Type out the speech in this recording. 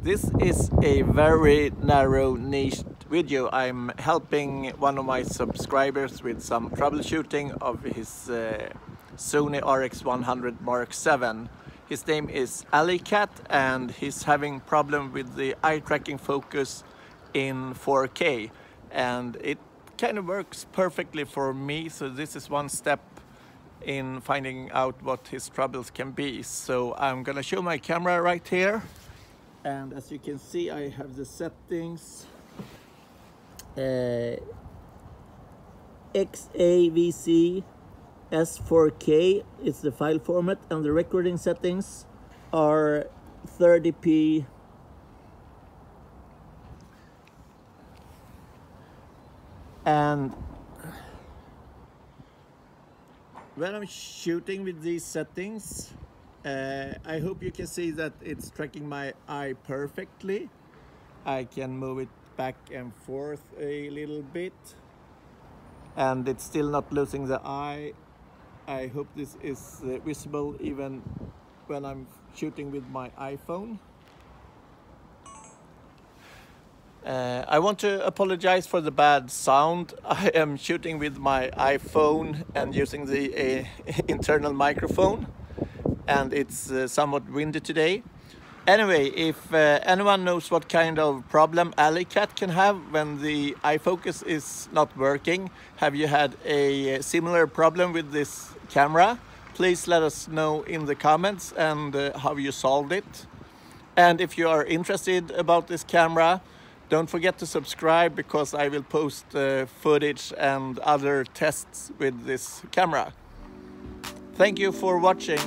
This is a very narrow niche video. I'm helping one of my subscribers with some troubleshooting of his Sony RX100 VII. His name is Alicat and he's having problem with the eye tracking focus in 4K, and it kind of works perfectly for me, so this is one step in finding out what his troubles can be. So I'm gonna show my camera right here, and as you can see I have the settings. XAVC S4K is the file format, and the recording settings are 30p. And when I'm shooting with these settings, I hope you can see that it's tracking my eye perfectly. I can move it back and forth a little bit, and it's still not losing the eye. I hope this is visible even when I'm shooting with my iPhone. I want to apologize for the bad sound. I am shooting with my iPhone and using the internal microphone, and it's somewhat windy today. Anyway, if anyone knows what kind of problem Alicat can have when the eye focus is not working, have you had a similar problem with this camera? Please let us know in the comments and how you solved it. And if you are interested about this camera, don't forget to subscribe, because I will post footage and other tests with this camera. Thank you for watching.